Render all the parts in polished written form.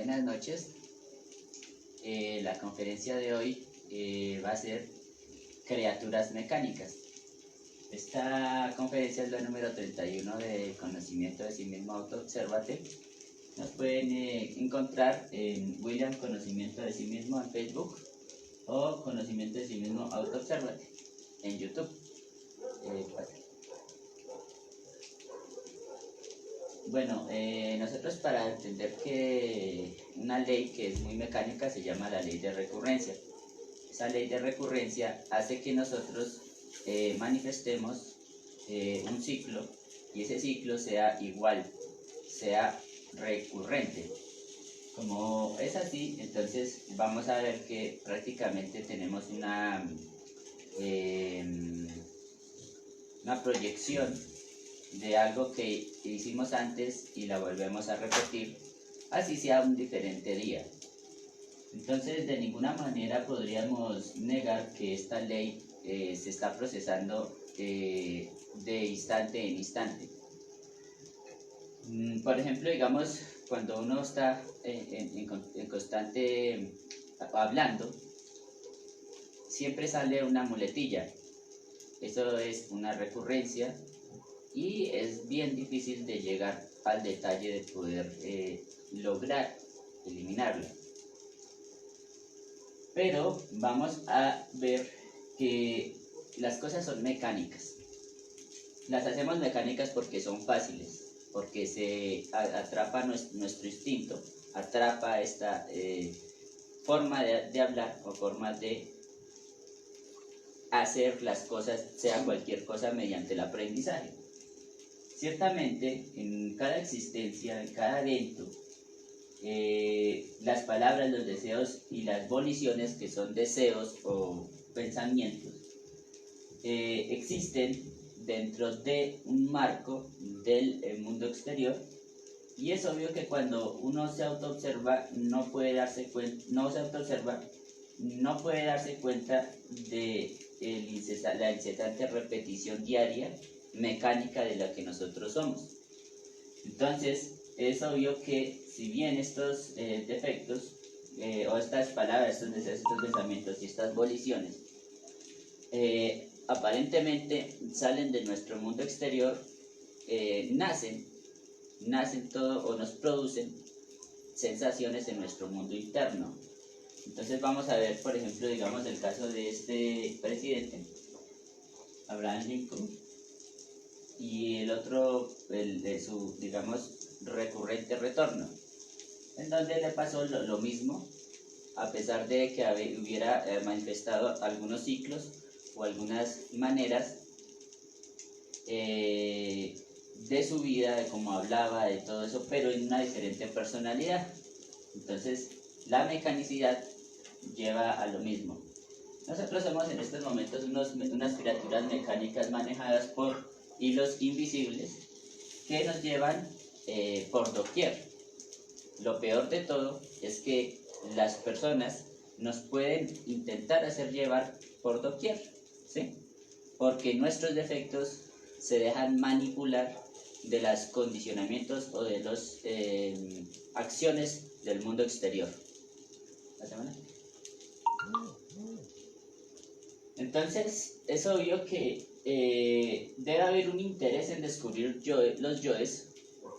Buenas noches. La conferencia de hoy va a ser criaturas mecánicas. Esta conferencia es la número 31 de Conocimiento de sí mismo, autoobsérvate. Nos pueden encontrar en William Conocimiento de sí mismo en Facebook o Conocimiento de sí mismo, autoobsérvate en YouTube. Bueno, nosotros para entender que una ley que es muy mecánica se llama la ley de recurrencia. Esa ley de recurrencia hace que nosotros manifestemos un ciclo y ese ciclo sea igual, sea recurrente. Como es así, entonces vamos a ver que prácticamente tenemos una proyección de algo que hicimos antes y la volvemos a repetir, así sea un diferente día. Entonces, de ninguna manera podríamos negar que esta ley se está procesando de instante en instante. Por ejemplo, digamos, cuando uno está en constante hablando, siempre sale una muletilla. Eso es una recurrencia y es bien difícil de llegar al detalle de poder lograr eliminarla. Pero vamos a ver que las cosas son mecánicas. Las hacemos mecánicas porque son fáciles, porque se atrapa nuestro instinto, atrapa esta forma de hablar o forma de hacer las cosas, sea cualquier cosa, mediante el aprendizaje. Ciertamente, en cada existencia, en cada evento, las palabras, los deseos y las voliciones, que son deseos o pensamientos, existen dentro de un marco del mundo exterior, y es obvio que cuando uno se autoobserva no puede darse cuenta de la incesante repetición diaria mecánica de la que nosotros somos. Entonces es obvio que si bien estos defectos o estas palabras, estos deseos, estos pensamientos y estas voliciones aparentemente salen de nuestro mundo exterior, nacen todo o nos producen sensaciones en nuestro mundo interno. Entonces vamos a ver, por ejemplo, digamos el caso de este presidente, Abraham Lincoln, y el otro, el de su, digamos, recurrente retorno, en donde le pasó lo mismo, a pesar de que hubiera manifestado algunos ciclos o algunas maneras de su vida, de cómo hablaba, de todo eso, pero en una diferente personalidad. Entonces, la mecanicidad lleva a lo mismo. Nosotros somos en estos momentos unas criaturas mecánicas manejadas por hilos invisibles que nos llevan por doquier. Lo peor de todo es que las personas nos pueden intentar hacer llevar por doquier, ¿sí? Porque nuestros defectos se dejan manipular de los condicionamientos o de las acciones del mundo exterior. ¿La semana? Entonces, es obvio que debe haber un interés en descubrir los yoes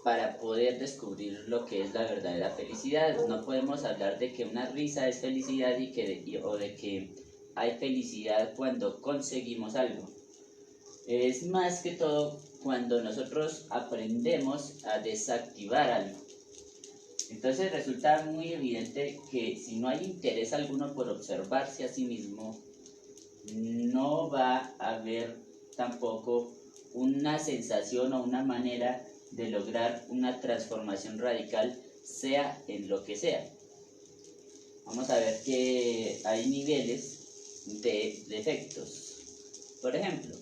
para poder descubrir lo que es la verdadera felicidad. No podemos hablar de que una risa es felicidad o de que hay felicidad cuando conseguimos algo. Es más que todo cuando nosotros aprendemos a desactivar algo. Entonces resulta muy evidente que si no hay interés alguno por observarse a sí mismo, no va a haber tampoco una sensación o una manera de lograr una transformación radical, sea en lo que sea. Vamos a ver que hay niveles de defectos. Por ejemplo,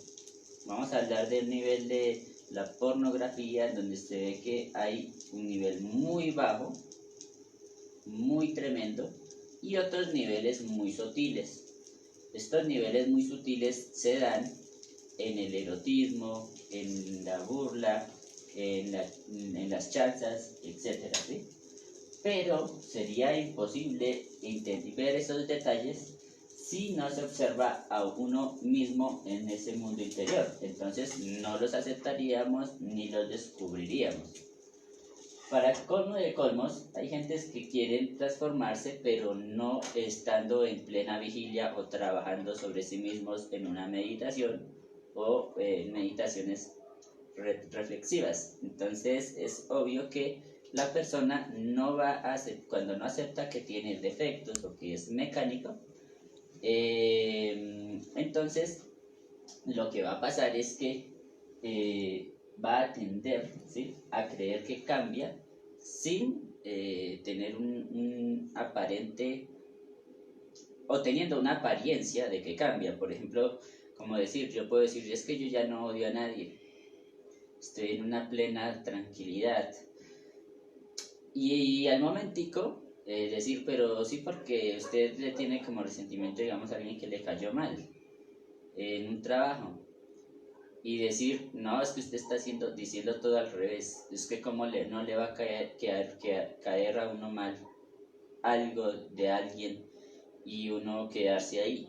vamos a hablar del nivel de la pornografía, donde se ve que hay un nivel muy bajo, muy tremendo, y otros niveles muy sutiles. Estos niveles muy sutiles se dan en el erotismo, en la burla, en las chanzas, etc., ¿sí? pero sería imposible ver esos detalles si no se observa a uno mismo en ese mundo interior. Entonces no los aceptaríamos ni los descubriríamos. Para colmo de colmos, hay gentes que quieren transformarse, pero no estando en plena vigilia o trabajando sobre sí mismos en una meditación o meditaciones reflexivas. Entonces es obvio que la persona no va a aceptar, cuando no acepta que tiene defectos o que es mecánico, entonces lo que va a pasar es que va a tender, ¿sí?, a creer que cambia sin tener un aparente o teniendo una apariencia de que cambia. Por ejemplo, como decir, yo puedo decir, es que yo ya no odio a nadie, estoy en una plena tranquilidad, y al momentico decir, pero sí, porque usted le tiene como resentimiento, digamos, a alguien que le cayó mal en un trabajo, y decir, no, es que usted está diciendo todo al revés, es que como no le va a caer a uno mal algo de alguien y uno quedarse ahí.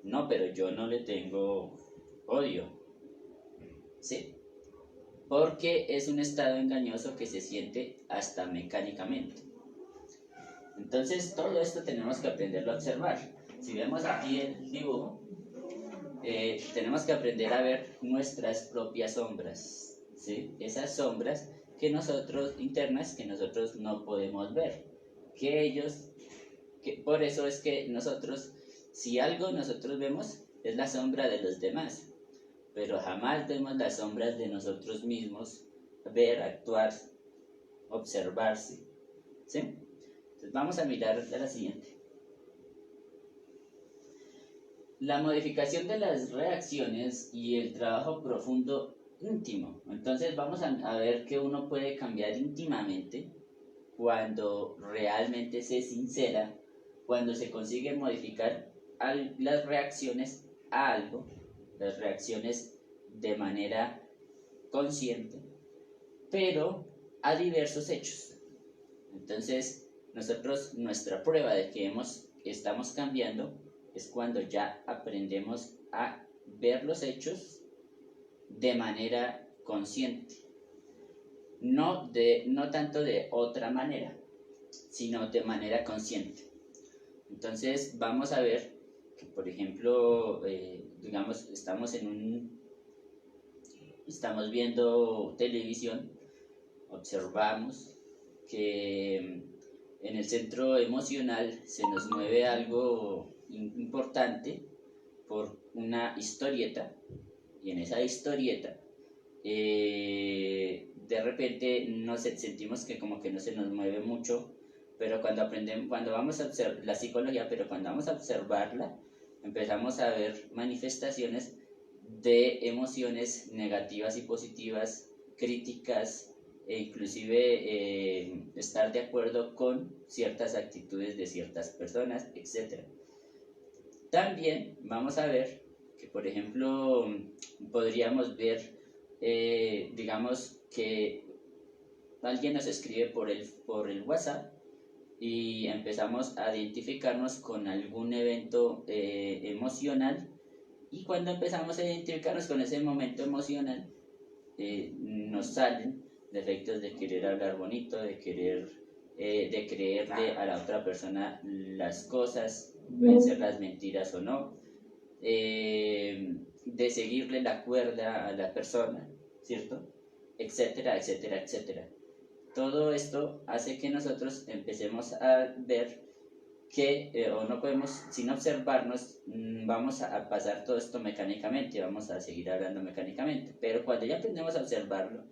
No, pero yo no le tengo odio, ¿sí? Porque es un estado engañoso que se siente hasta mecánicamente. Entonces todo esto tenemos que aprenderlo a observar. Si vemos aquí el dibujo, tenemos que aprender a ver nuestras propias sombras, ¿sí? Esas sombras que nosotros, internas, que nosotros no podemos ver, por eso es que nosotros, si algo nosotros vemos, es la sombra de los demás, pero jamás vemos las sombras de nosotros mismos, ver, actuar, observarse, ¿sí? Entonces vamos a mirar la siguiente. La modificación de las reacciones y el trabajo profundo íntimo. Entonces vamos a ver que uno puede cambiar íntimamente cuando realmente se sincera, cuando se consigue modificar las reacciones a algo, las reacciones de manera consciente, pero a diversos hechos. Entonces nuestra prueba de que estamos cambiando es cuando ya aprendemos a ver los hechos de manera consciente, no tanto de otra manera, sino de manera consciente. Entonces vamos a ver que, por ejemplo, digamos, estamos viendo televisión, observamos que en el centro emocional se nos mueve algo importante por una historieta, y en esa historieta de repente sentimos que como que no se nos mueve mucho, pero cuando vamos a observar la psicología, pero cuando vamos a observarla, empezamos a ver manifestaciones de emociones negativas y positivas, críticas, e inclusive estar de acuerdo con ciertas actitudes de ciertas personas, etc. También vamos a ver que, por ejemplo, podríamos ver, digamos, que alguien nos escribe por el WhatsApp y empezamos a identificarnos con algún evento emocional, y cuando empezamos a identificarnos con ese momento emocional, nos salen defectos de querer hablar bonito, de creerle a la otra persona las cosas, pueden ser las mentiras o no, de seguirle la cuerda a la persona, ¿cierto? Etcétera, etcétera, etcétera. Todo esto hace que nosotros empecemos a ver que, o no podemos, sin observarnos, vamos a pasar todo esto mecánicamente, vamos a seguir hablando mecánicamente, pero cuando ya aprendemos a observarlo,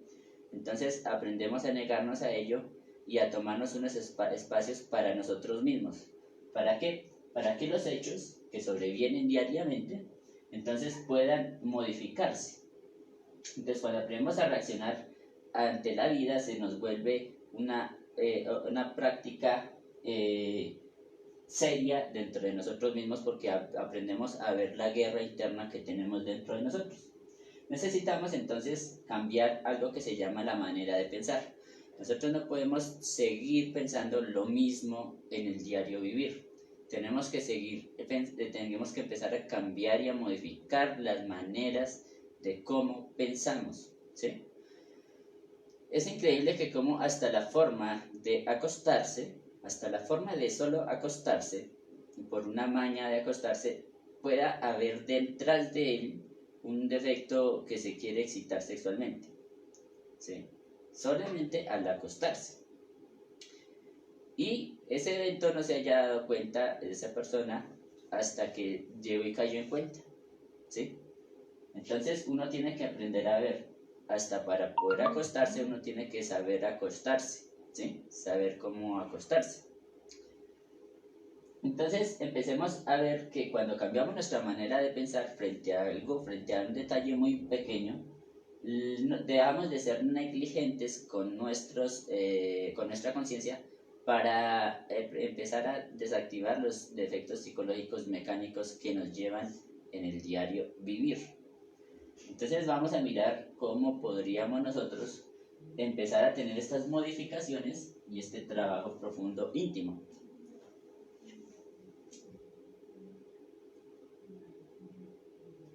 entonces aprendemos a negarnos a ello y a tomarnos unos espacios para nosotros mismos. ¿Para qué? Para que los hechos que sobrevienen diariamente, entonces puedan modificarse. Entonces cuando aprendemos a reaccionar ante la vida, se nos vuelve una práctica seria dentro de nosotros mismos, porque aprendemos a ver la guerra interna que tenemos dentro de nosotros. Necesitamos entonces cambiar algo que se llama la manera de pensar. Nosotros no podemos seguir pensando lo mismo en el diario vivir. Tenemos que empezar a cambiar y a modificar las maneras de cómo pensamos, ¿sí? Es increíble que como hasta la forma de acostarse, hasta la forma de solo acostarse, por una maña de acostarse, pueda haber detrás de él un defecto que se quiere excitar sexualmente, ¿sí? Solamente al acostarse. Y ese evento no se haya dado cuenta de esa persona hasta que llegó y cayó en cuenta, ¿sí? Entonces uno tiene que aprender a ver, hasta para poder acostarse uno tiene que saber acostarse, ¿sí? Saber cómo acostarse. Entonces empecemos a ver que cuando cambiamos nuestra manera de pensar frente a algo, frente a un detalle muy pequeño, dejamos de ser negligentes con nuestra conciencia para empezar a desactivar los defectos psicológicos mecánicos que nos llevan en el diario vivir. Entonces vamos a mirar cómo podríamos nosotros empezar a tener estas modificaciones y este trabajo profundo íntimo.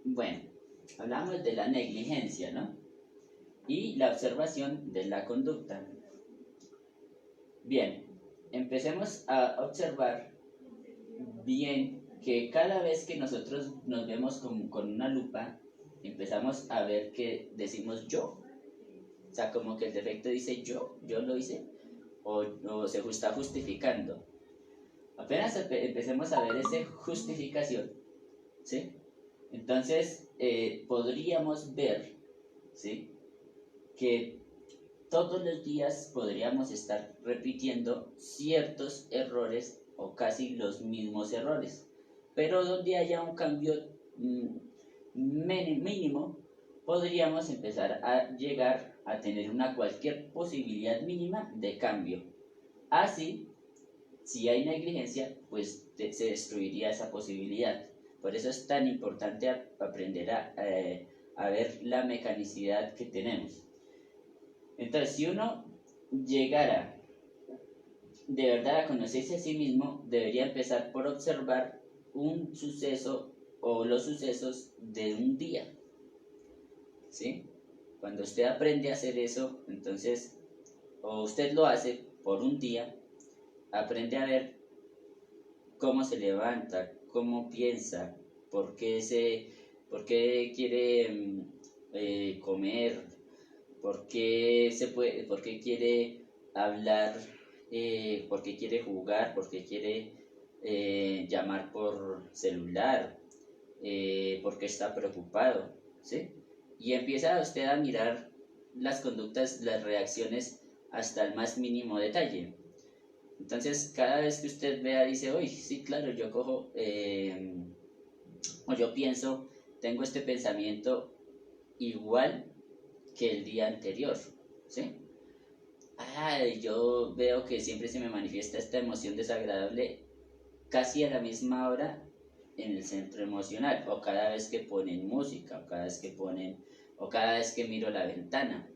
Bueno, hablamos de la negligencia, ¿no? Y la observación de la conducta. Bien, empecemos a observar bien que cada vez que nosotros nos vemos con una lupa, empezamos a ver que decimos yo. O sea, como que el defecto dice yo lo hice, o se está justificando. Apenas empecemos a ver esa justificación, ¿sí? Entonces, podríamos ver, ¿sí?, que todos los días podríamos estar repitiendo ciertos errores o casi los mismos errores, pero donde haya un cambio mínimo, podríamos empezar a llegar a tener cualquier posibilidad mínima de cambio. Así, si hay negligencia, pues se destruiría esa posibilidad. Por eso es tan importante aprender a ver la mecanicidad que tenemos. Entonces, si uno llegara de verdad a conocerse a sí mismo, debería empezar por observar un suceso o los sucesos de un día, ¿sí? Cuando usted aprende a hacer eso, entonces, o usted lo hace por un día, aprende a ver cómo se levanta, cómo piensa, por qué quiere comer, por qué quiere hablar, por qué quiere jugar, por qué quiere llamar por celular, por qué está preocupado, ¿sí? Y empieza usted a mirar las conductas, las reacciones hasta el más mínimo detalle. Entonces, cada vez que usted vea, dice, uy, sí, claro, yo cojo, o yo pienso, tengo este pensamiento igual que el día anterior, ¿sí? Yo veo que siempre se me manifiesta esta emoción desagradable casi a la misma hora en el centro emocional, o cada vez que ponen música, o cada vez que miro la ventana,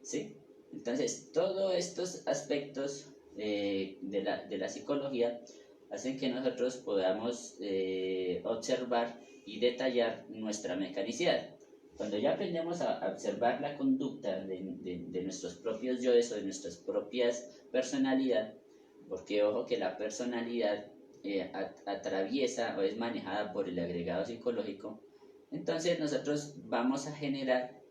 ¿sí? Entonces, todos estos aspectos de la psicología hacen que nosotros podamos observar y detallar nuestra mecanicidad. Cuando ya aprendemos a observar la conducta de nuestros propios yoes o de nuestras propias personalidades, porque ojo que la personalidad atraviesa o es manejada por el agregado psicológico, entonces nosotros vamos a generar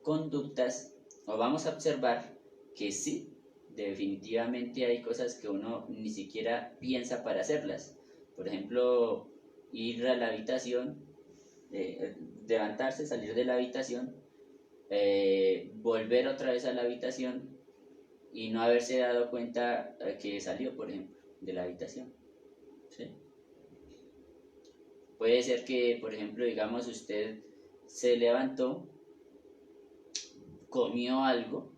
conductas o vamos a observar que sí, definitivamente hay cosas que uno ni siquiera piensa para hacerlas. Por ejemplo, ir a la habitación, levantarse, salir de la habitación, volver otra vez a la habitación y no haberse dado cuenta que salió, por ejemplo, de la habitación, ¿sí? Puede ser que, por ejemplo, digamos, usted se levantó, comió algo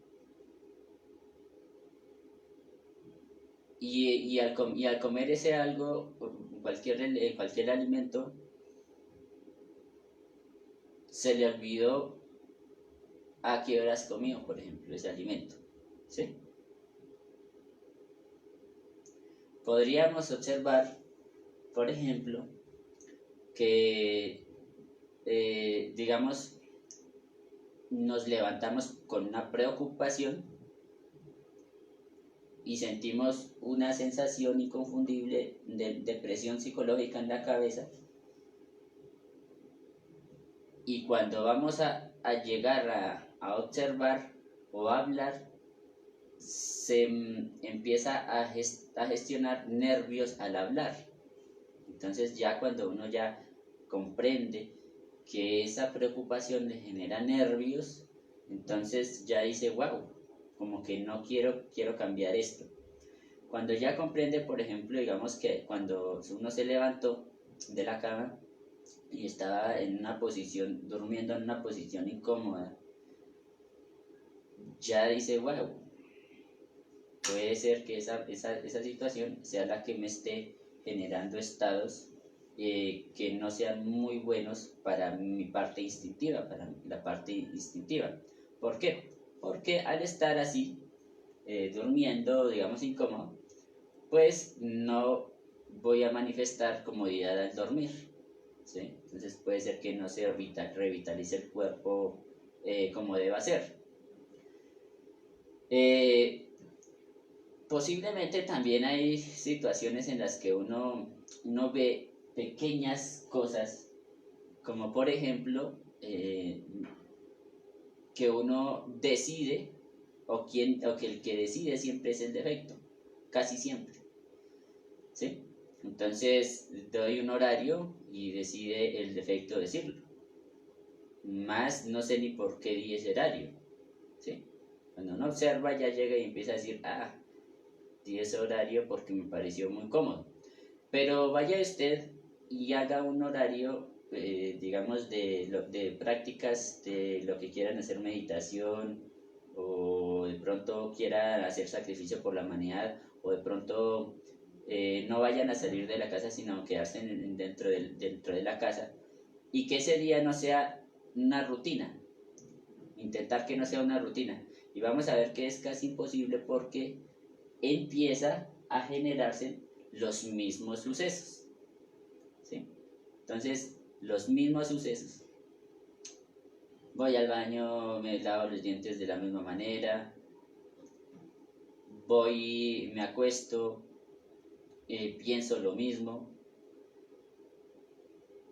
y al comer ese algo, cualquier alimento, se le olvidó a qué horas comió, por ejemplo, ese alimento, ¿sí? podríamos observar, por ejemplo, que, digamos, nos levantamos con una preocupación y sentimos una sensación inconfundible de depresión psicológica en la cabeza, y cuando vamos a llegar a observar o a hablar, se empieza a gestionar nervios al hablar. Entonces ya cuando uno ya comprende que esa preocupación le genera nervios, entonces ya dice, wow, como que no quiero cambiar esto. Cuando ya comprende, por ejemplo, digamos que cuando uno se levantó de la cama y estaba en una posición, durmiendo en una posición incómoda, ya dice, wow, puede ser que esa situación sea la que me esté generando estados que no sean muy buenos para mi parte instintiva, para la parte instintiva. ¿Por qué? Porque al estar así, durmiendo, digamos, incómodo, pues no voy a manifestar comodidad al dormir, ¿sí? Entonces puede ser que no se revitalice el cuerpo como deba ser. Posiblemente también hay situaciones en las que uno ve pequeñas cosas, como por ejemplo que uno decide, o que el que decide siempre es el defecto, casi siempre, ¿sí? Entonces doy un horario y decide el defecto decirlo, más no sé ni por qué di ese horario, ¿sí? Cuando uno observa ya llega y empieza a decir, di ese horario porque me pareció muy cómodo. Pero vaya usted y haga un horario, digamos, de prácticas de lo que quieran hacer, meditación, o de pronto quieran hacer sacrificio por la humanidad, o de pronto no vayan a salir de la casa, sino quedarse dentro de la casa, y que ese día no sea una rutina, intentar que no sea una rutina. Y vamos a ver que es casi imposible porque empieza a generarse los mismos sucesos, ¿sí? Entonces, los mismos sucesos. Voy al baño, me lavo los dientes de la misma manera, voy, me acuesto, pienso lo mismo,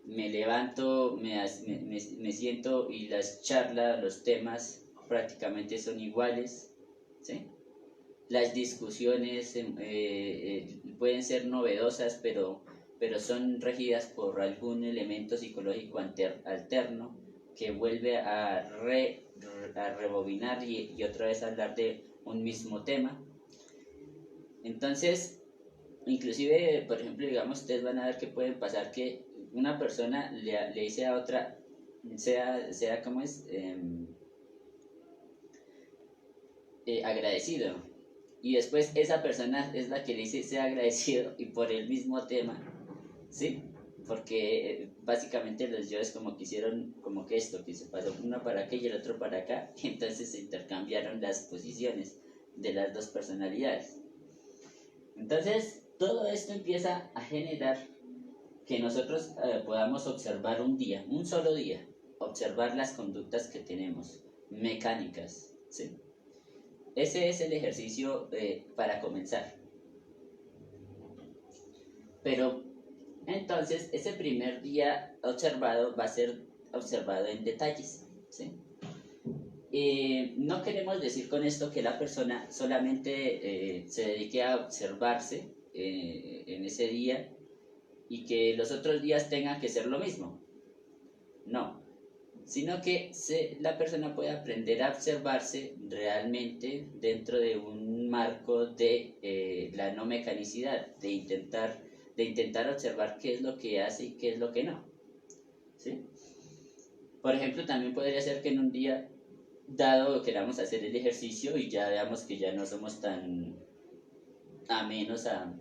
me levanto, me siento y las charlas, los temas prácticamente son iguales, ¿sí? Las discusiones pueden ser novedosas, pero son regidas por algún elemento psicológico alterno que vuelve a rebobinar y otra vez hablar de un mismo tema. Entonces, inclusive, por ejemplo, digamos, ustedes van a ver que puede pasar que una persona le dice a otra, sea como es, agradecido, y después esa persona es la que le dice sea agradecido y por el mismo tema, ¿sí? Porque básicamente los yoes como que hicieron como que esto, que se pasó uno para acá y el otro para acá, y entonces se intercambiaron las posiciones de las dos personalidades. Entonces todo esto empieza a generar que nosotros podamos observar un solo día, observar las conductas que tenemos, mecánicas, ¿sí? Ese es el ejercicio para comenzar. Pero entonces ese primer día observado va a ser observado en detalles, ¿sí? No queremos decir con esto que la persona solamente se dedique a observarse en ese día y que los otros días tengan que ser lo mismo. No, sino que la persona puede aprender a observarse realmente dentro de un marco de la no mecanicidad, de intentar observar qué es lo que hace y qué es lo que no, ¿sí? Por ejemplo, también podría ser que en un día dado queramos hacer el ejercicio y ya veamos que ya no somos tan amenos a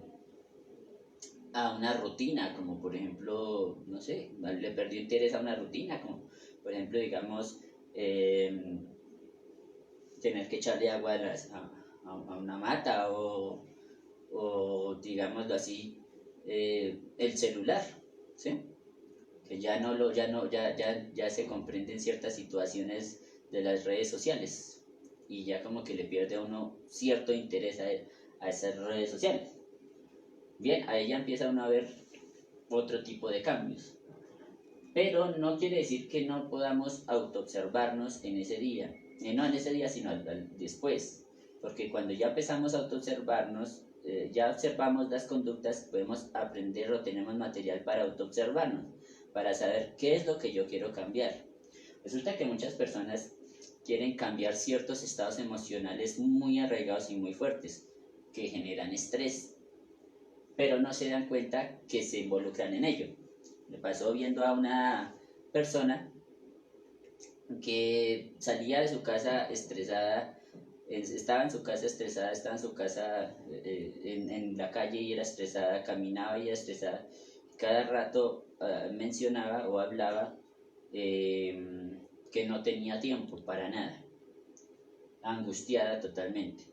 una rutina, como por ejemplo, no sé, le perdió interés a una rutina, como por ejemplo, digamos, tener que echarle agua a una mata, o o digámoslo así, el celular, ¿sí? Que ya no lo, ya no, ya se comprenden ciertas situaciones de las redes sociales y ya como que le pierde a uno cierto interés a esas redes sociales. Bien, ahí ya empieza uno a ver otro tipo de cambios. Pero no quiere decir que no podamos autoobservarnos en ese día. No en ese día, sino después. Porque cuando ya empezamos a autoobservarnos, ya observamos las conductas, podemos aprender o tenemos material para autoobservarnos, para saber qué es lo que yo quiero cambiar. Resulta que muchas personas quieren cambiar ciertos estados emocionales muy arraigados y muy fuertes, que generan estrés, pero no se dan cuenta que se involucran en ello. Me pasó viendo a una persona que salía de su casa estresada, estaba en su casa estresada, estaba en su casa en la calle y era estresada, caminaba y era estresada. Cada rato mencionaba o hablaba que no tenía tiempo para nada, angustiada totalmente.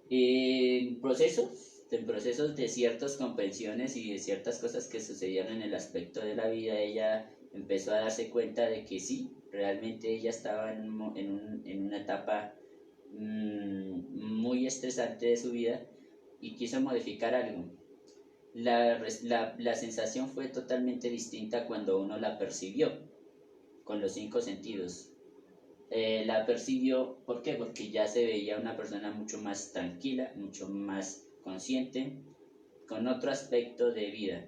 En procesos de ciertas comprensiones y de ciertas cosas que sucedieron en el aspecto de la vida, ella empezó a darse cuenta de que sí, realmente ella estaba en una etapa muy estresante de su vida y quiso modificar algo. La sensación fue totalmente distinta cuando uno la percibió con los 5 sentidos. La percibió, ¿por qué? Porque ya se veía una persona mucho más tranquila, mucho más consciente, con otro aspecto de vida,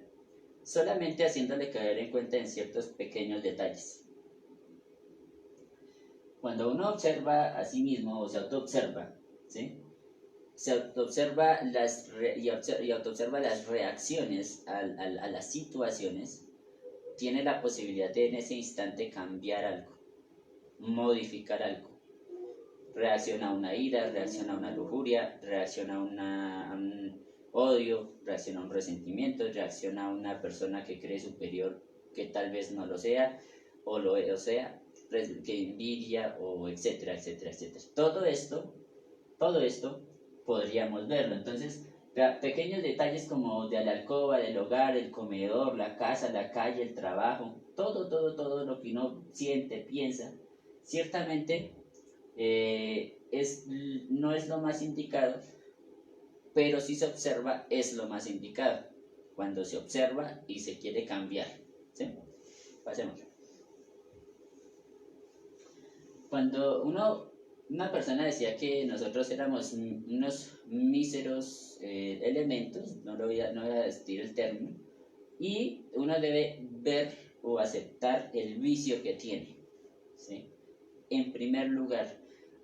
solamente haciéndole caer en cuenta en ciertos pequeños detalles. Cuando uno observa a sí mismo o se autoobserva, ¿sí? Se autoobserva y autoobserva las reacciones a las situaciones, tiene la posibilidad de en ese instante cambiar algo, modificar algo. Reacciona a una ira, reacciona a una lujuria, reacciona a un odio, reacciona a un resentimiento, reacciona a una persona que cree superior que tal vez no lo sea, o sea, que envidia, o etcétera, etcétera, etcétera. Todo esto podríamos verlo. Entonces, pequeños detalles como de la alcoba, del hogar, el comedor, la casa, la calle, el trabajo, todo lo que uno siente, piensa, ciertamente no es lo más indicado, pero si se observa es lo más indicado, cuando se observa y se quiere cambiar, ¿sí? Pasemos. Cuando una persona decía que nosotros éramos unos míseros elementos, no voy a decir el término, y uno debe ver o aceptar el vicio que tiene, ¿sí? En primer lugar,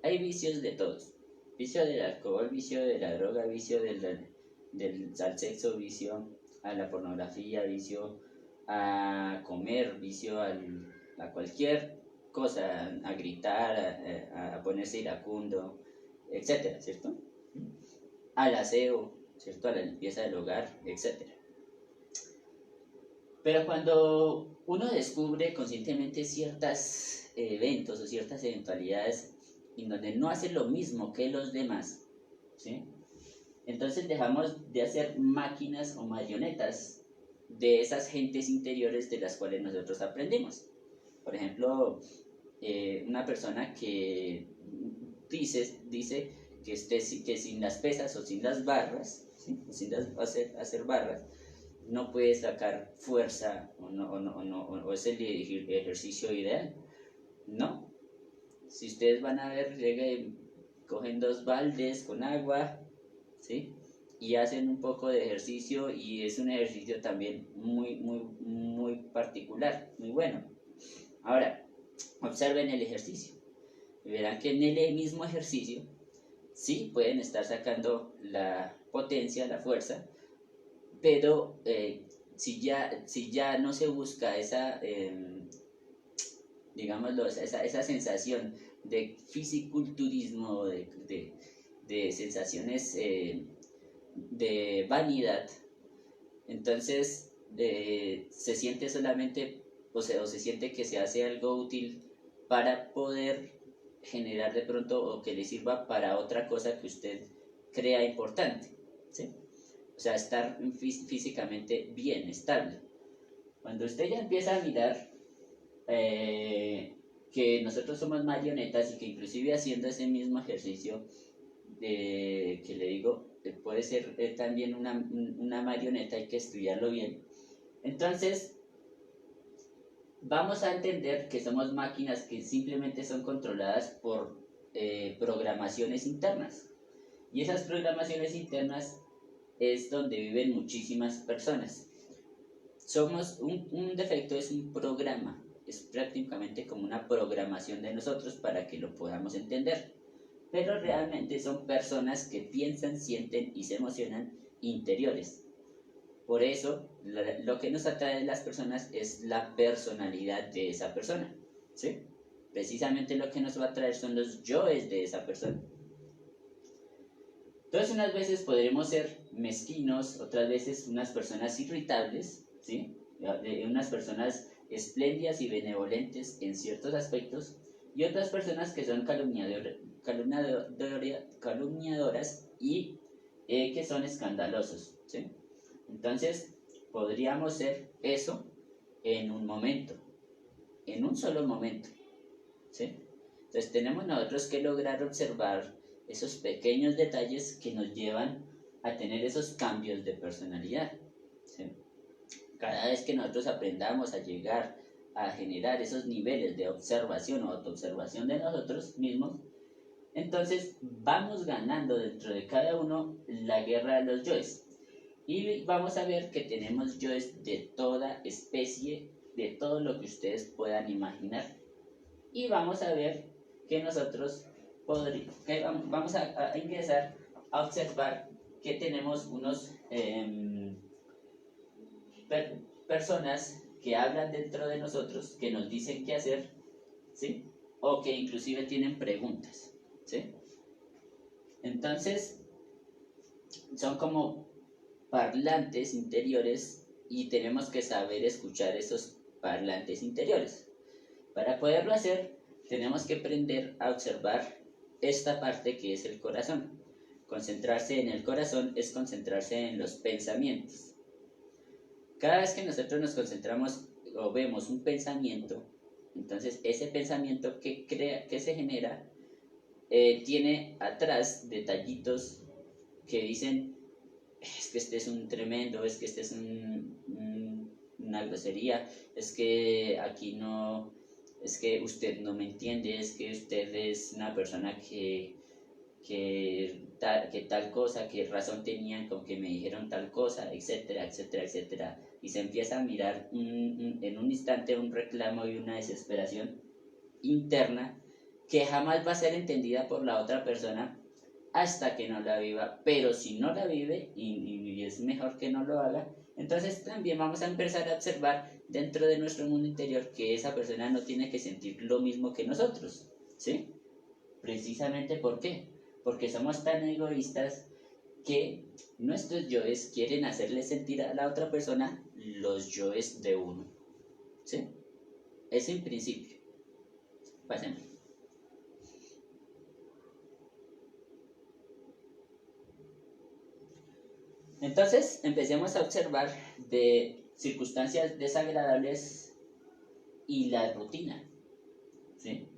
hay vicios de todos. Vicio del alcohol, vicio de la droga, vicio al sexo, vicio a la pornografía, vicio a comer, vicio a cualquier cosa, a gritar, a ponerse iracundo, etcétera, ¿cierto? Al aseo, ¿cierto? A la limpieza del hogar, etcétera. Pero cuando uno descubre conscientemente ciertos eventos o ciertas eventualidades en donde no hace lo mismo que los demás, ¿sí? Entonces dejamos de hacer máquinas o marionetas de esas gentes interiores de las cuales nosotros aprendimos. Por ejemplo, una persona que dice que sin las pesas o sin las barras, ¿sí? Sin hacer barras, no puede sacar fuerza o es el ejercicio ideal. No. Si ustedes van a ver, cogen 2 baldes con agua, ¿sí? Y hacen un poco de ejercicio, y es un ejercicio también muy particular, muy bueno. Ahora, observen el ejercicio. Verán que en el mismo ejercicio, sí, pueden estar sacando la potencia, la fuerza, pero si ya no se busca esa, digámoslo, esa sensación de fisiculturismo, de sensaciones de vanidad, entonces se siente solamente, o se siente que se hace algo útil para poder generar de pronto, o que le sirva para otra cosa que usted crea importante. ¿sí? O sea, estar físicamente bien, estable. Cuando usted ya empieza a mirar que nosotros somos marionetas y que inclusive haciendo ese mismo ejercicio que le digo, puede ser también una marioneta, hay que estudiarlo bien. Entonces, vamos a entender que somos máquinas que simplemente son controladas por programaciones internas. Y esas programaciones internas es donde viven muchísimas personas. Un defecto es un programa, es prácticamente como una programación de nosotros para que lo podamos entender. Pero realmente son personas que piensan, sienten y se emocionan interiores. Por eso, lo que nos atrae de las personas es la personalidad de esa persona, ¿sí? Precisamente lo que nos va a atraer son los yoes de esa persona. Entonces, unas veces podremos ser mezquinos, otras veces unas personas irritables, ¿sí? Unas personas espléndidas y benevolentes en ciertos aspectos, y otras personas que son calumniadoras y que son escandalosos, ¿sí? Entonces, podríamos ser eso en un momento, en un solo momento, ¿sí? Entonces, tenemos nosotros que lograr observar esos pequeños detalles que nos llevan a tener esos cambios de personalidad, ¿sí? Cada vez que nosotros aprendamos a llegar a generar esos niveles de observación o autoobservación de nosotros mismos, entonces vamos ganando dentro de cada uno la guerra de los yoes. Y vamos a ver que tenemos yoes de toda especie, de todo lo que ustedes puedan imaginar. Y vamos a ver que nosotros vamos a ingresar a observar que tenemos unos personas que hablan dentro de nosotros, que nos dicen qué hacer, ¿sí? O que inclusive tienen preguntas, ¿sí? Entonces, son como parlantes interiores y tenemos que saber escuchar esos parlantes interiores. Para poderlo hacer, tenemos que aprender a observar esta parte que es el corazón. Concentrarse en el corazón es concentrarse en los pensamientos. Cada vez que nosotros nos concentramos o vemos un pensamiento, entonces ese pensamiento que se genera tiene atrás detallitos que dicen: es que este es un tremendo, es que este es una grosería, es que aquí no, es que usted no me entiende, es que usted es una persona que tal cosa, que razón tenían con que me dijeron tal cosa, etcétera, etcétera, etcétera. Y se empieza a mirar en un instante un reclamo y una desesperación interna que jamás va a ser entendida por la otra persona hasta que no la viva. Pero si no la vive, y es mejor que no lo haga, entonces también vamos a empezar a observar dentro de nuestro mundo interior que esa persona no tiene que sentir lo mismo que nosotros, ¿sí? Precisamente ¿por qué? Porque somos tan egoístas que nuestros yoes quieren hacerle sentir a la otra persona los yoes de uno, ¿sí? Es en principio. Pasemos. Entonces, empecemos a observar de circunstancias desagradables y la rutina, ¿sí?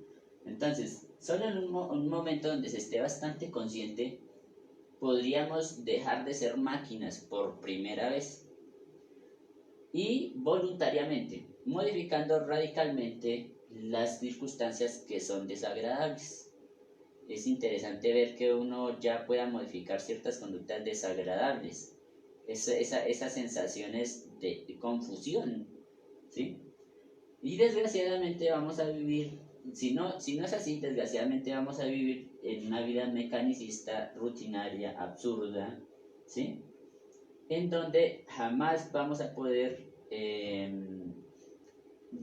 Entonces, solo en un momento donde se esté bastante consciente, podríamos dejar de ser máquinas por primera vez y voluntariamente, modificando radicalmente las circunstancias que son desagradables. Es interesante ver que uno ya pueda modificar ciertas conductas desagradables, esas sensaciones de confusión, ¿sí? Y desgraciadamente vamos a vivir, si no es así, desgraciadamente vamos a vivir en una vida mecanicista, rutinaria, absurda, ¿sí? En donde jamás vamos a poder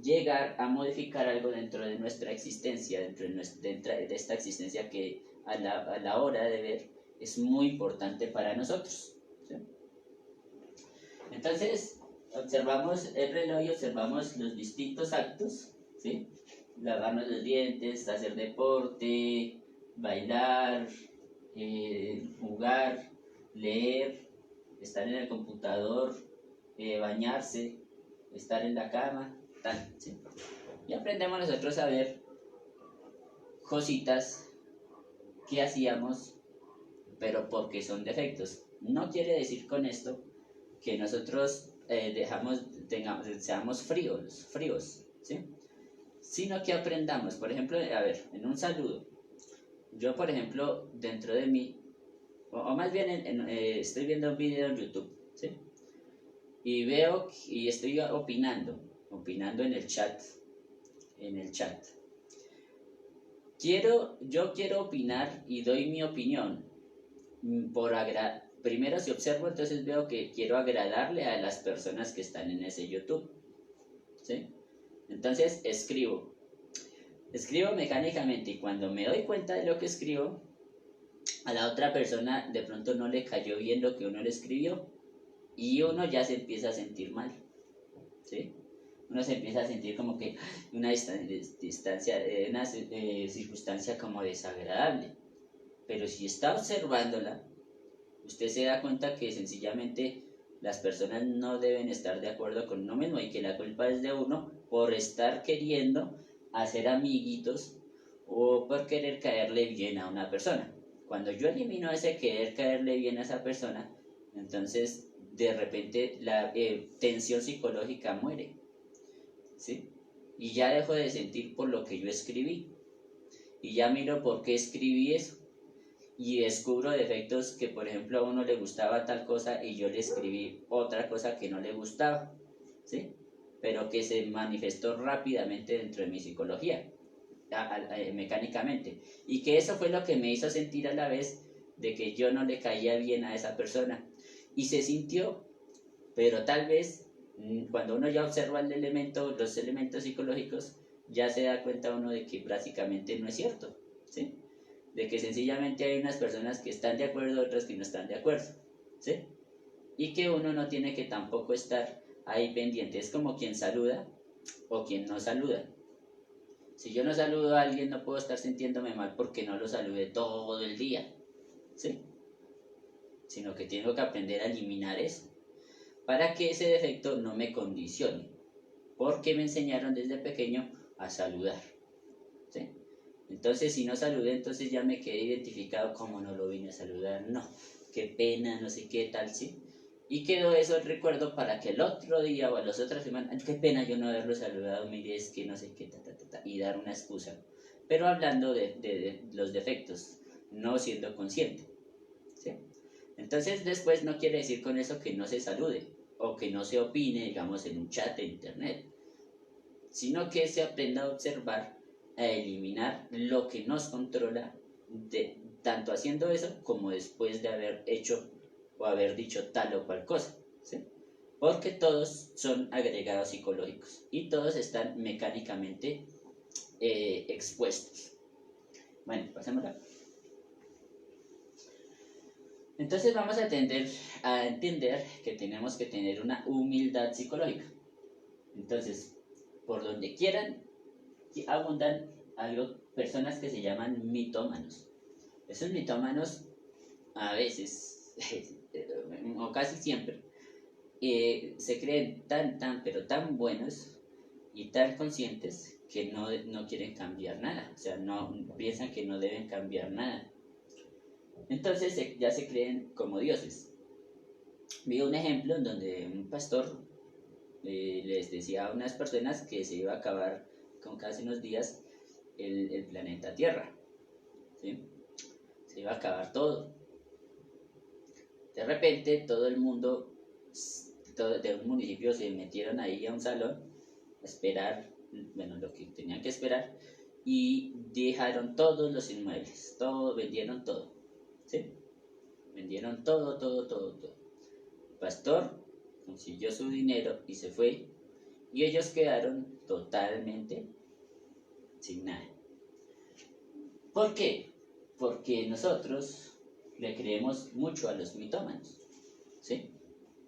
llegar a modificar algo dentro de nuestra existencia, dentro de esta existencia que a la hora de ver es muy importante para nosotros, ¿sí? Entonces, observamos el reloj y observamos los distintos actos, ¿sí? Lavarnos los dientes, hacer deporte, bailar, jugar, leer, estar en el computador, bañarse, estar en la cama, tal, ¿sí? Y aprendemos nosotros a ver cositas que hacíamos, pero porque son defectos. No quiere decir con esto que nosotros seamos fríos, ¿sí? Sino que aprendamos, por ejemplo, a ver, en un saludo, yo por ejemplo, dentro de mí, o más bien estoy viendo un video en YouTube, ¿sí? Y veo y estoy opinando en el chat. Yo quiero opinar y doy mi opinión primero si observo, entonces veo que quiero agradarle a las personas que están en ese YouTube, ¿sí? Entonces escribo mecánicamente, y cuando me doy cuenta de lo que escribo, a la otra persona de pronto no le cayó bien lo que uno le escribió, y uno ya se empieza a sentir mal, ¿sí? Uno se empieza a sentir como que una circunstancia como desagradable. Pero si está observándola, usted se da cuenta que sencillamente las personas no deben estar de acuerdo con uno mismo y que la culpa es de uno por estar queriendo hacer amiguitos o por querer caerle bien a una persona. Cuando yo elimino ese querer caerle bien a esa persona, entonces de repente la tensión psicológica muere, ¿sí? Y ya dejo de sentir por lo que yo escribí. Y ya miro por qué escribí eso. Y descubro defectos que, por ejemplo, a uno le gustaba tal cosa y yo le escribí otra cosa que no le gustaba, ¿sí? Pero que se manifestó rápidamente dentro de mi psicología, mecánicamente. Y que eso fue lo que me hizo sentir a la vez de que yo no le caía bien a esa persona. Y se sintió, pero tal vez cuando uno ya observa los elementos psicológicos, ya se da cuenta uno de que prácticamente no es cierto, ¿sí? De que sencillamente hay unas personas que están de acuerdo, otras que no están de acuerdo, ¿sí? Y que uno no tiene que tampoco estar ahí pendiente. Es como quien saluda o quien no saluda. Si yo no saludo a alguien, no puedo estar sintiéndome mal porque no lo saludé todo el día, ¿sí? Sino que tengo que aprender a eliminar eso para que ese defecto no me condicione, porque me enseñaron desde pequeño a saludar, ¿sí? Entonces, si no saludé, entonces ya me quedé identificado como no lo vine a saludar, no, qué pena, no sé qué tal, ¿sí? Y quedó eso el recuerdo para que el otro día o a las otras semanas, qué pena yo no haberlo saludado, mire, es que no sé qué, y dar una excusa. Pero hablando de los defectos, no siendo consciente, ¿sí? Entonces, después no quiere decir con eso que no se salude o que no se opine, digamos, en un chat de internet, sino que se aprenda a observar, a eliminar lo que nos controla, tanto haciendo eso como después de haber hecho o haber dicho tal o cual cosa, ¿sí? Porque todos son agregados psicológicos y todos están mecánicamente expuestos. Bueno, pasémosla. Entonces vamos a entender que tenemos que tener una humildad psicológica. Entonces, por donde quieran, abundan personas que se llaman mitómanos. Esos mitómanos, a veces, o casi siempre, se creen pero tan buenos y tan conscientes que no quieren cambiar nada. O sea, no piensan que no deben cambiar nada. Entonces ya se creen como dioses. Vi un ejemplo en donde un pastor les decía a unas personas que se iba a acabar con casi unos días el planeta Tierra, ¿sí? Se iba a acabar todo. De repente todo el mundo de un municipio se metieron ahí a un salón a esperar, bueno, lo que tenían que esperar, y dejaron todos los inmuebles, vendieron todo, ¿sí? Vendieron todo. El pastor consiguió su dinero y se fue, y ellos quedaron totalmente sin nada. ¿Por qué? Porque nosotros le creemos mucho a los mitómanos, ¿sí?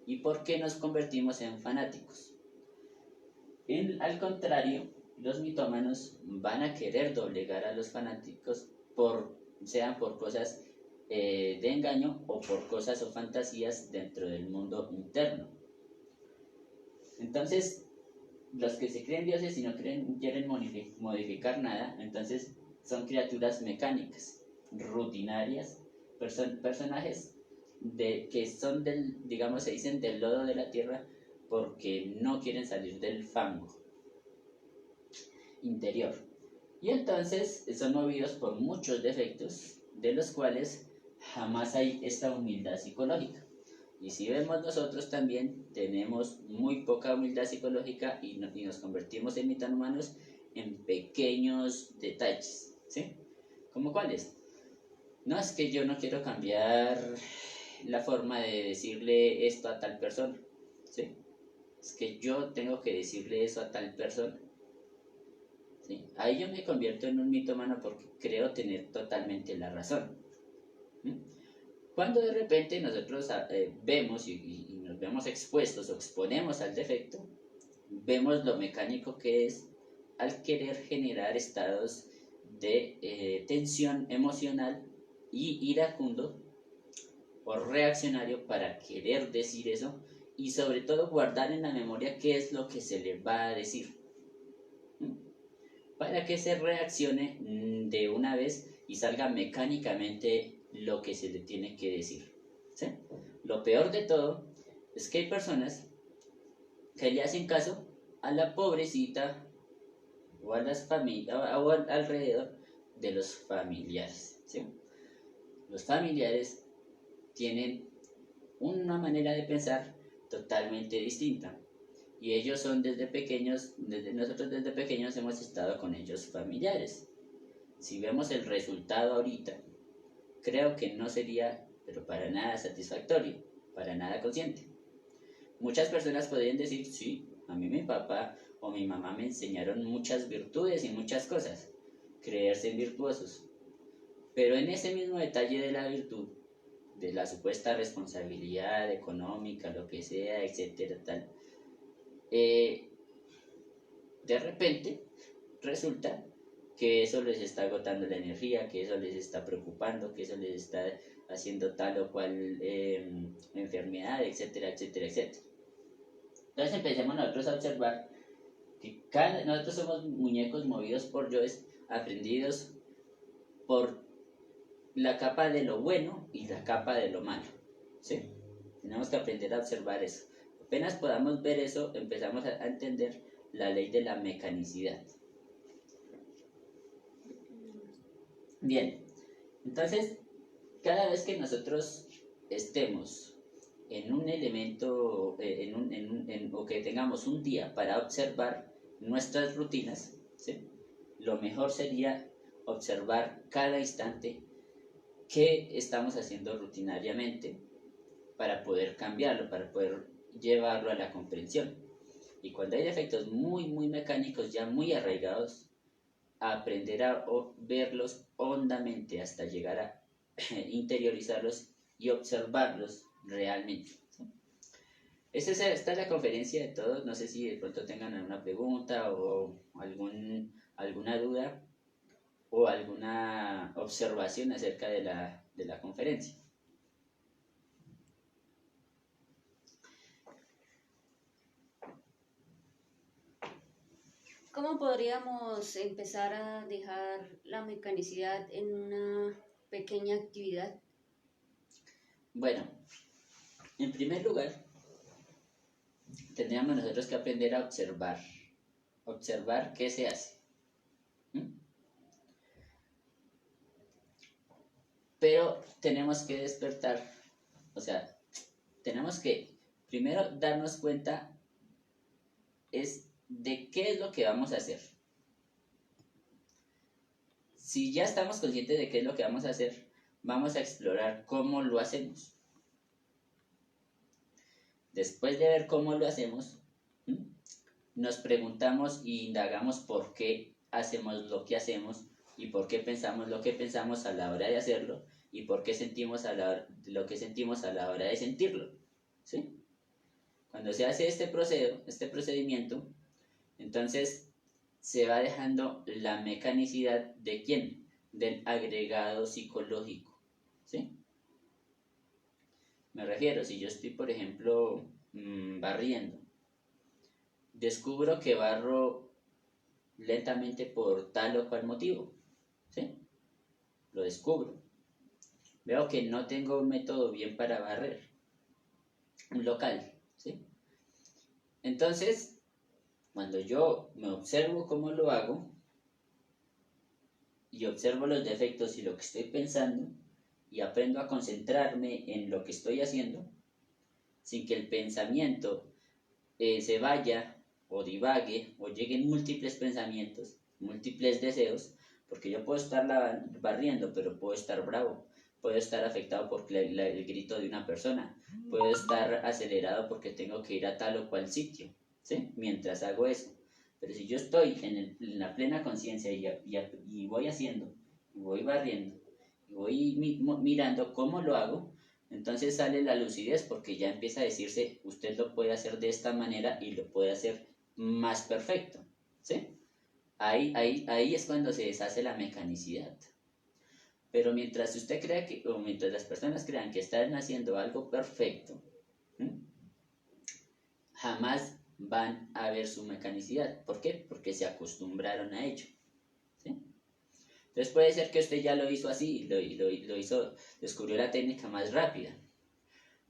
¿Y por qué nos convertimos en fanáticos? Al contrario, los mitómanos van a querer doblegar a los fanáticos sean por cosas de engaño o por cosas o fantasías dentro del mundo interno. Entonces, los que se creen dioses y no quieren modificar nada, entonces son criaturas mecánicas, rutinarias, personajes que son digamos, se dicen del lodo de la tierra porque no quieren salir del fango interior. Y entonces son movidos por muchos defectos, de los cuales jamás hay esta humildad psicológica. Y si vemos nosotros también tenemos muy poca humildad psicológica y nos convertimos en metahumanos en pequeños detalles, ¿sí? ¿Cómo cuáles? No, es que yo no quiero cambiar la forma de decirle esto a tal persona, ¿sí? Es que yo tengo que decirle eso a tal persona, ¿sí? Ahí yo me convierto en un mitómano porque creo tener totalmente la razón, ¿sí? Cuando de repente nosotros vemos y nos vemos expuestos o exponemos al defecto, vemos lo mecánico que es al querer generar estados de tensión emocional y iracundo o reaccionario para querer decir eso y sobre todo guardar en la memoria qué es lo que se le va a decir, ¿sí? Para que se reaccione de una vez y salga mecánicamente lo que se le tiene que decir, ¿sí? Lo peor de todo es que hay personas que le hacen caso a la pobrecita o a las familias o alrededor de los familiares, ¿sí? Los familiares tienen una manera de pensar totalmente distinta y ellos son nosotros desde pequeños hemos estado con ellos familiares. Si vemos el resultado ahorita, creo que no sería, pero para nada satisfactorio, para nada consciente. Muchas personas podrían decir, sí, a mí mi papá o mi mamá me enseñaron muchas virtudes y muchas cosas, creerse virtuosos, pero en ese mismo detalle de la virtud, de la supuesta responsabilidad económica, lo que sea, etcétera, tal, de repente resulta que eso les está agotando la energía, que eso les está preocupando, que eso les está haciendo tal o cual enfermedad, etcétera, etcétera, etcétera. Entonces empecemos nosotros a observar que nosotros somos muñecos movidos por yoes, aprendidos por la capa de lo bueno y la capa de lo malo, ¿sí? Tenemos que aprender a observar eso. Apenas podamos ver eso, empezamos a entender la ley de la mecanicidad. Bien, entonces, cada vez que nosotros estemos en un elemento, o que tengamos un día para observar nuestras rutinas, ¿sí? Lo mejor sería observar cada instante qué estamos haciendo rutinariamente para poder cambiarlo, para poder llevarlo a la comprensión. Y cuando hay defectos muy, muy mecánicos, ya muy arraigados, a aprender a verlos hondamente hasta llegar a interiorizarlos y observarlos realmente. Esta es la conferencia de todos. No sé si de pronto tengan alguna pregunta o alguna duda o alguna observación acerca de la conferencia. ¿Cómo podríamos empezar a dejar la mecanicidad en una pequeña actividad? Bueno, en primer lugar, tendríamos nosotros que aprender a observar qué se hace. Pero tenemos que despertar, o sea, tenemos que primero darnos cuenta es de qué es lo que vamos a hacer. Si ya estamos conscientes de qué es lo que vamos a hacer, vamos a explorar cómo lo hacemos. Después de ver cómo lo hacemos, nos preguntamos e indagamos por qué hacemos lo que hacemos y por qué pensamos lo que pensamos a la hora de hacerlo y por qué sentimos lo que sentimos a la hora de sentirlo, ¿sí? Cuando se hace este procedimiento, entonces se va dejando la mecanicidad de ¿quién? Del agregado psicológico, ¿sí? Me refiero, si yo estoy, por ejemplo, barriendo, descubro que barro lentamente por tal o cual motivo, ¿sí? Lo descubro. Veo que no tengo un método bien para barrer, un local, ¿sí? Entonces, cuando yo me observo cómo lo hago y observo los defectos y lo que estoy pensando y aprendo a concentrarme en lo que estoy haciendo, sin que el pensamiento se vaya o divague o lleguen múltiples pensamientos, múltiples deseos, porque yo puedo estar barriendo, pero puedo estar bravo, puedo estar afectado por el grito de una persona, puedo estar acelerado porque tengo que ir a tal o cual sitio, ¿sí? Mientras hago eso. Pero si yo estoy en la plena conciencia y voy haciendo, y voy barriendo, y voy mirando cómo lo hago, entonces sale la lucidez porque ya empieza a decirse, usted lo puede hacer de esta manera y lo puede hacer más perfecto, ¿sí? Ahí es cuando se deshace la mecanicidad. Pero mientras usted crea que, o mientras las personas crean que están haciendo algo perfecto, ¿sí? Jamás van a ver su mecanicidad. ¿Por qué? Porque se acostumbraron a ello, ¿sí? Entonces puede ser que usted ya lo hizo así, lo hizo, descubrió la técnica más rápida.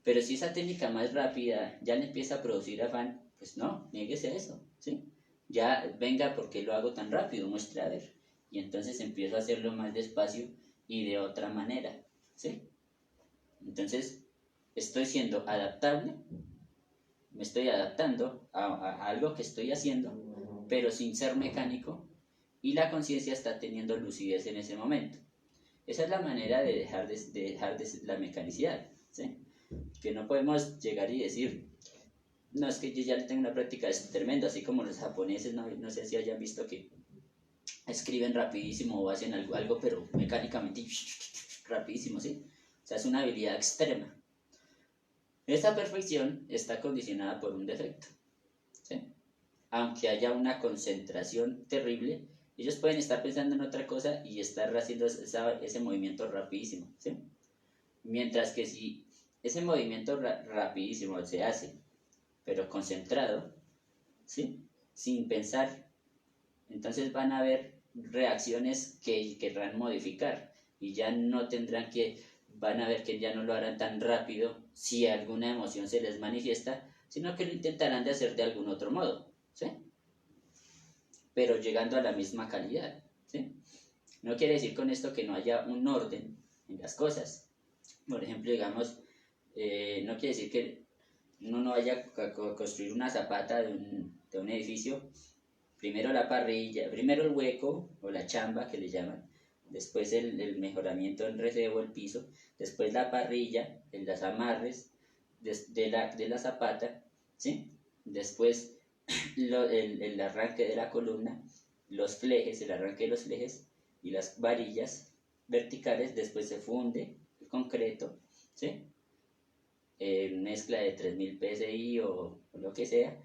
Pero si esa técnica más rápida ya le empieza a producir afán, pues no, niéguese a eso, ¿sí? Ya venga, porque lo hago tan rápido, muestre a ver. Y entonces empiezo a hacerlo más despacio y de otra manera, ¿sí? Entonces estoy siendo adaptable, me estoy adaptando a algo que estoy haciendo, pero sin ser mecánico, y la conciencia está teniendo lucidez en ese momento. Esa es la manera de dejar la mecanicidad, ¿sí? Que no podemos llegar y decir, no, es que yo ya tengo una práctica tremenda, así como los japoneses, no sé si hayan visto que escriben rapidísimo o hacen algo pero mecánicamente rapidísimo, ¿sí? O sea, es una habilidad extrema. Esta perfección está condicionada por un defecto, ¿sí? Aunque haya una concentración terrible, ellos pueden estar pensando en otra cosa y estar haciendo ese movimiento rapidísimo, ¿sí? Mientras que si ese movimiento rapidísimo se hace, pero concentrado, ¿sí? Sin pensar, entonces van a haber reacciones que querrán modificar y ya no tendrán van a ver que ya no lo harán tan rápido si alguna emoción se les manifiesta, sino que lo intentarán de hacer de algún otro modo, ¿sí? Pero llegando a la misma calidad, ¿sí? No quiere decir con esto que no haya un orden en las cosas. Por ejemplo, digamos, no quiere decir que uno no vaya a construir una zapata de un edificio, primero la parrilla, primero el hueco o la chamba que le llaman, después el mejoramiento en relevo, el piso, después la parrilla, en las amarres de la zapata, ¿sí? Después el arranque de la columna, los flejes, el arranque de los flejes y las varillas verticales, después se funde el concreto, ¿sí? Mezcla de 3000 psi o lo que sea.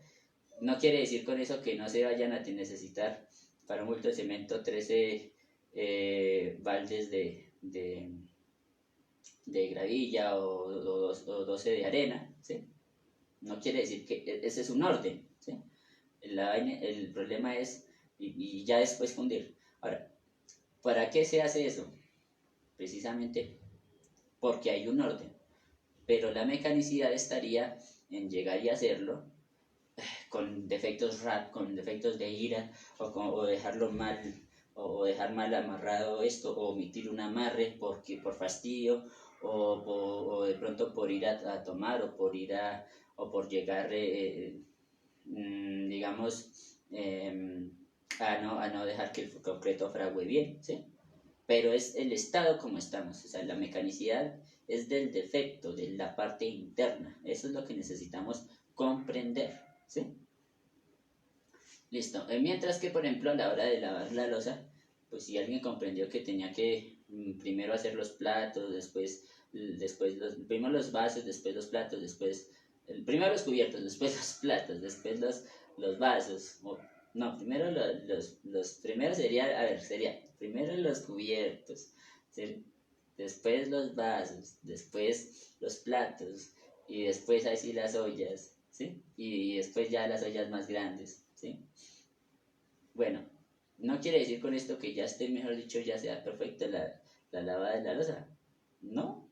No quiere decir con eso que no se vayan a necesitar para un bulto de cemento 13 baldes de gravilla o 12 de arena, ¿sí? No quiere decir que ese es un orden, ¿sí? El problema es, y ya después fundir. Ahora, ¿para qué se hace eso? Precisamente porque hay un orden, pero la mecanicidad estaría en llegar y hacerlo con defectos de ira o dejarlo mal o dejar mal amarrado esto o omitir un amarre por fastidio o de pronto por ir a tomar o por llegar digamos a no dejar que el concreto fragüe bien, ¿sí? Pero es el estado como estamos, o sea, la mecanicidad es del defecto, de la parte interna, eso es lo que necesitamos comprender, ¿sí? Listo. Mientras que, por ejemplo, a la hora de lavar la loza, pues si alguien comprendió que tenía que primero hacer los platos, primero los vasos, después los platos, primero los cubiertos, después los platos, después los vasos. No, primero primero sería, a ver, sería primero los cubiertos, ¿sí? después los vasos, después los platos, y después ahí sí las ollas, ¿sí? Y después ya las ollas más grandes, ¿sí? Bueno, no quiere decir con esto que ya esté, mejor dicho, ya sea perfecta la lavada de la loza, ¿no?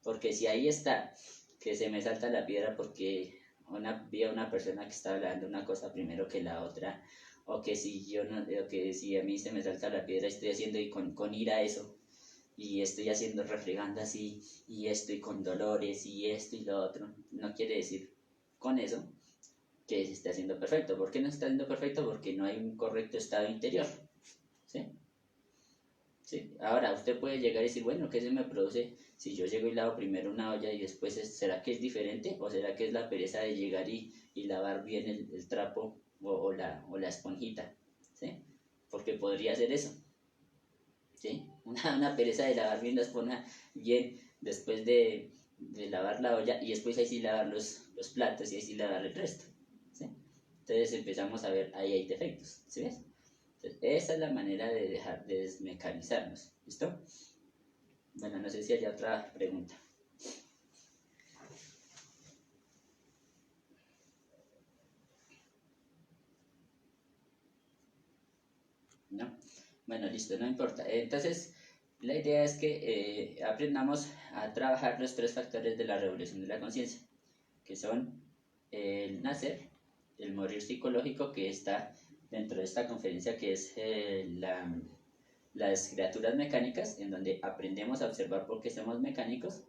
Porque si ahí está, que se me salta la piedra porque vi a una persona que está hablando una cosa primero que la otra, o que si yo no, o que si a mí se me salta la piedra estoy haciendo y con ira eso, y estoy haciendo refregando así, y estoy con dolores, y esto y lo otro, no quiere decir con eso que se esté haciendo perfecto. ¿Por qué no se está haciendo perfecto? Porque no hay un correcto estado interior, ¿sí? ¿Sí? Ahora, usted puede llegar y decir, bueno, ¿qué se me produce si yo llego y lavo primero una olla y después será que es diferente? ¿O será que es la pereza de llegar y lavar bien el trapo o la esponjita? ¿Sí? Porque podría ser eso, ¿sí? Una pereza de lavar bien la esponja bien después de lavar la olla y después ahí sí lavar los platos y ahí sí lavar el resto, ¿sí? Entonces empezamos a ver, ahí hay defectos, ¿sí ves? Entonces, esa es la manera de dejar de desmecanizarnos, ¿listo? Bueno, no sé si hay otra pregunta. ¿No? Bueno, listo, no importa. Entonces, la idea es que aprendamos a trabajar los tres factores de la revolución de la conciencia, que son el nacer, el morir psicológico, que está dentro de esta conferencia, que es las criaturas mecánicas, en donde aprendemos a observar por qué somos mecánicos,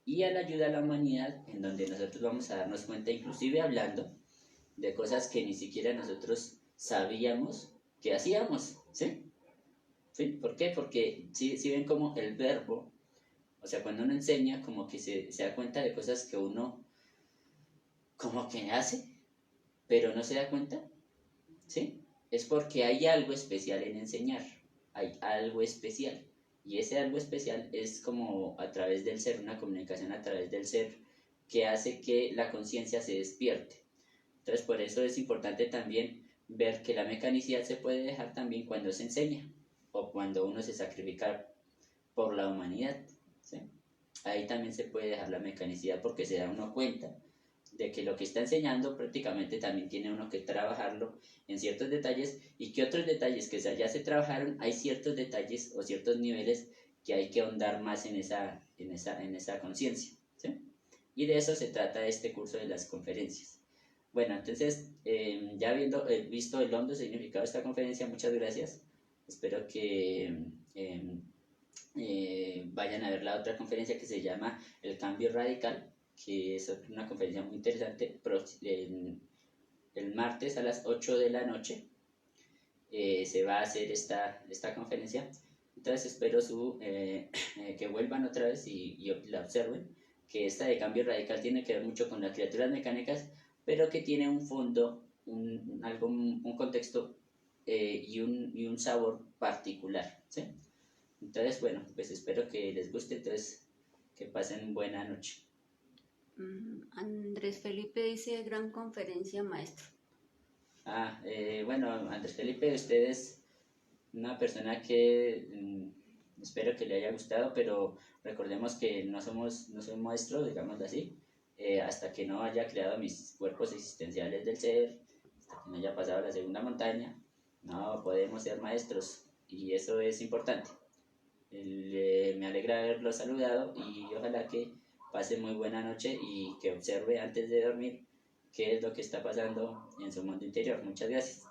y a la ayuda a la humanidad, en donde nosotros vamos a darnos cuenta, inclusive hablando de cosas que ni siquiera nosotros sabíamos que hacíamos, ¿sí? ¿Sí? ¿Por qué? Porque si ven como el verbo, o sea, cuando uno enseña, como que se da cuenta de cosas que uno como que hace, pero no se da cuenta, ¿sí? Es porque hay algo especial en enseñar, hay algo especial. Y ese algo especial es como a través del ser, una comunicación a través del ser que hace que la conciencia se despierte. Entonces, por eso es importante también ver que la mecanicidad se puede dejar también cuando se enseña o cuando uno se sacrifica por la humanidad, ¿sí? Ahí también se puede dejar la mecanicidad porque se da uno cuenta de que lo que está enseñando prácticamente también tiene uno que trabajarlo en ciertos detalles y que otros detalles que ya se trabajaron, hay ciertos detalles o ciertos niveles que hay que ahondar más en esa conciencia, ¿sí? Y de eso se trata este curso de las conferencias. Bueno, entonces, ya habiendo visto el hondo significado de esta conferencia, muchas gracias. Espero que vayan a ver la otra conferencia que se llama El Cambio Radical, que es una conferencia muy interesante, el martes a las 8 de la noche se va a hacer esta conferencia. Entonces espero que vuelvan otra vez y la observen, que esta de Cambio Radical tiene que ver mucho con las criaturas mecánicas, pero que tiene un fondo, un contexto y un sabor particular, ¿sí? Entonces, bueno, pues espero que les guste, entonces que pasen buena noche. Andrés Felipe dice gran conferencia, maestro. Bueno, Andrés Felipe, usted es una persona que espero que le haya gustado, pero recordemos que no soy maestro, digámoslo así, hasta que no haya creado mis cuerpos existenciales del ser, hasta que no haya pasado la segunda montaña, no podemos ser maestros, y eso es importante. Me alegra haberlo saludado y ojalá que pase muy buena noche y que observe antes de dormir qué es lo que está pasando en su mundo interior. Muchas gracias.